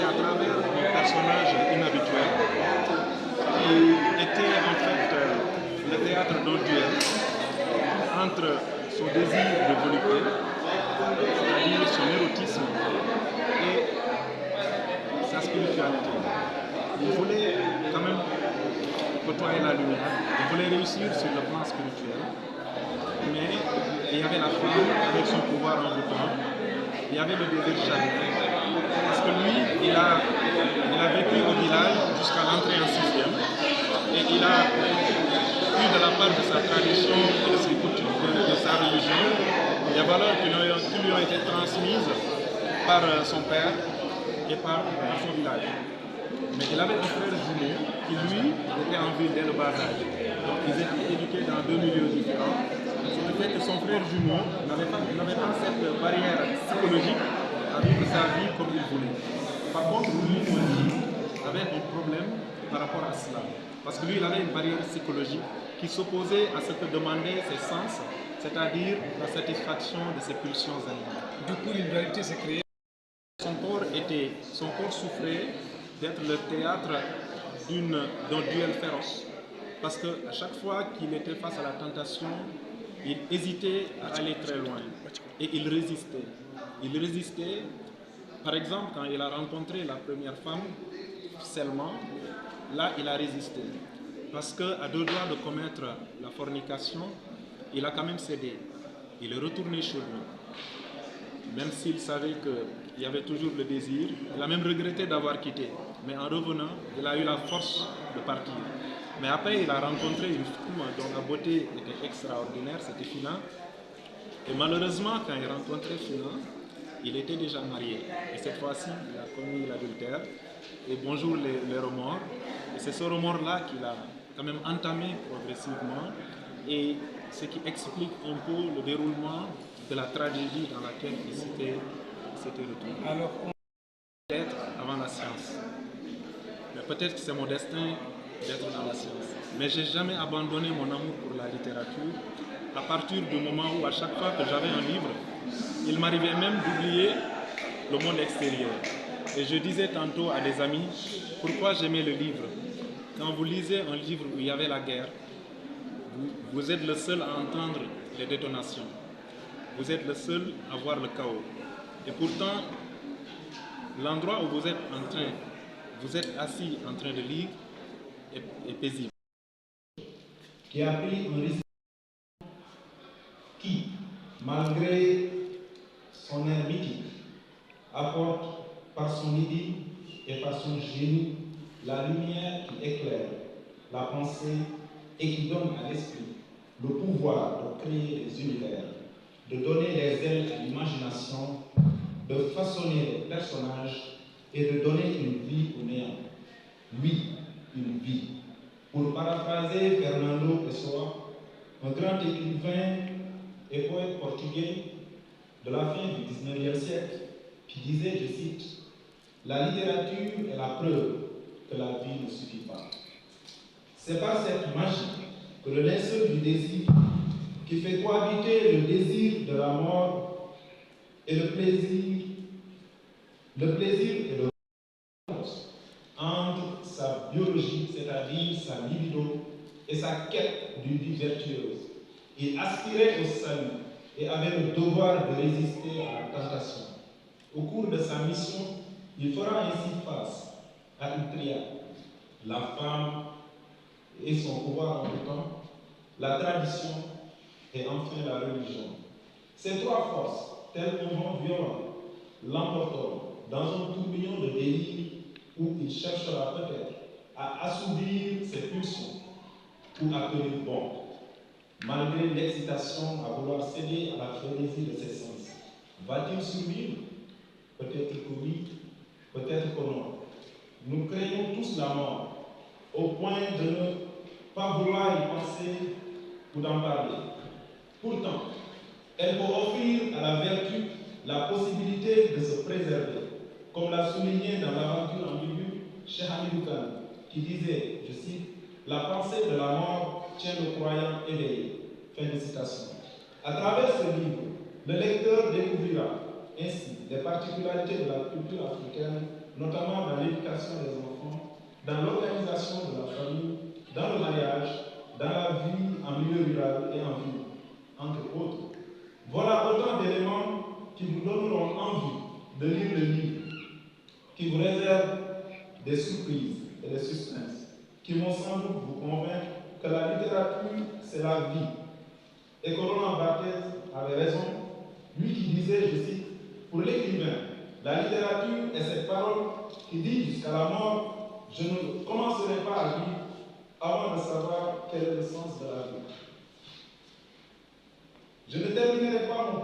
à travers un personnage inhabituel qui était en fait le théâtre d'un duel entre son désir de volupté, c'est-à-dire son érotisme, et sa spiritualité. Il voulait quand même côtoyer la lumière, il voulait réussir sur le plan spirituel, mais il y avait la femme avec son pouvoir envoûtant, il y avait le désir charnel, parce que lui, il a vécu au village jusqu'à l'entrée en sixième, et il a eu de la part de sa tradition et de ses coutumes, de sa religion, des valeurs qui lui ont été transmises par son père et par son village. Mais il avait un frère jumeau qui, lui, était en ville dès le bas âge. Donc ils étaient éduqués dans deux milieux différents. Ce qui fait que son frère jumeau n'avait pas cette barrière psychologique à vivre sa vie comme il voulait. Par contre, lui avait un problème par rapport à cela. Parce que lui, il avait une barrière psychologique qui s'opposait à ce que demandaient ses sens, c'est-à-dire la satisfaction de ses pulsions animales. Du coup, une dualité s'est créée. Son corps souffrait d'être le théâtre d'un duel féroce. Parce qu'à chaque fois qu'il était face à la tentation, il hésitait à aller très loin. Et il résistait. Il résistait, par exemple, quand il a rencontré la première femme, seulement, là, il a résisté. Parce qu'à deux doigts de commettre la fornication, il a quand même cédé. Il est retourné chez lui. Même s'il savait qu'il y avait toujours le désir, il a même regretté d'avoir quitté. Mais en revenant, il a eu la force de partir. Mais après, il a rencontré une femme dont la beauté était extraordinaire, c'était Fina. Et malheureusement, quand il rencontrait Fina, il était déjà marié. Et cette fois-ci, il a commis l'adultère. Et bonjour les remords. Et c'est ce remords-là qu'il a quand même entamé progressivement. Et ce qui explique un peu le déroulement de la tragédie dans laquelle il s'était retrouvé. Alors, D'être avant la science. Mais peut-être que c'est mon destin d'être dans la science. Mais je n'ai jamais abandonné mon amour pour la littérature à partir du moment où, à chaque fois que j'avais un livre, il m'arrivait même d'oublier le monde extérieur. Et je disais tantôt à des amis, pourquoi j'aimais le livre? Quand vous lisez un livre où il y avait la guerre, vous êtes le seul à entendre les détonations. Vous êtes le seul à voir le chaos. Et pourtant, l'endroit où vous êtes assis en train de lire est paisible. Qui a pris un risque qui, malgré son air mythique, apporte par son idylle et par son génie la lumière qui éclaire la pensée et qui donne à l'esprit le pouvoir de créer des univers, de donner les ailes à l'imagination, de façonner des personnages et de donner une vie au néant. Oui, une vie. Pour paraphraser Fernando Pessoa, un grand écrivain et poète portugais de la fin du XIXe siècle, qui disait, je cite, « La littérature est la preuve que la vie ne suffit pas. » C'est par cette magie que le linceul du désir, qui fait cohabiter le désir de la mort et le plaisir et le entre sa biologie, c'est-à-dire sa libido, et sa quête d'une vie vertueuse. Il aspirait au salut et avait le devoir de résister à la tentation. Au cours de sa mission, il fera ainsi face à une triade, la femme et son pouvoir envoûtant, la tradition et enfin la religion. Ces trois forces, telles un vent violent, l'emporteront dans un tourbillon de délire où il cherchera peut-être à assouvir ses pulsions ou à tenir bon, malgré l'excitation à vouloir céder à la frénésie de ses sens. Va-t-il survivre? Peut-être que oui, peut-être que non. Nous craignons tous la mort, au point de ne pas vouloir y penser ou d'en parler. Pourtant, elle peut offrir à la vertu la possibilité de se préserver, comme l'a souligné dans l'aventure ambiguë Cheikh Hamidou Kane, qui disait, je cite, « La pensée de la mort tient le croyant éveillé ». Fin de citation. À travers ce livre, le lecteur découvrira ainsi les particularités de la culture africaine notamment dans l'éducation des enfants, dans l'organisation de la famille, dans le mariage, dans la vie en milieu rural et en ville, entre autres. Voilà autant d'éléments qui vous donneront envie de lire le livre, qui vous réservent des surprises et des suspens, qui vont sans doute vous convaincre que la littérature, c'est la vie. Et que Roland Barthes avait raison, lui qui disait, je cite, pour l'écrivain, la littérature est cette parole qui dit jusqu'à la mort, je ne commencerai pas à vivre avant de savoir quel est le sens de la vie. Je ne terminerai pas mon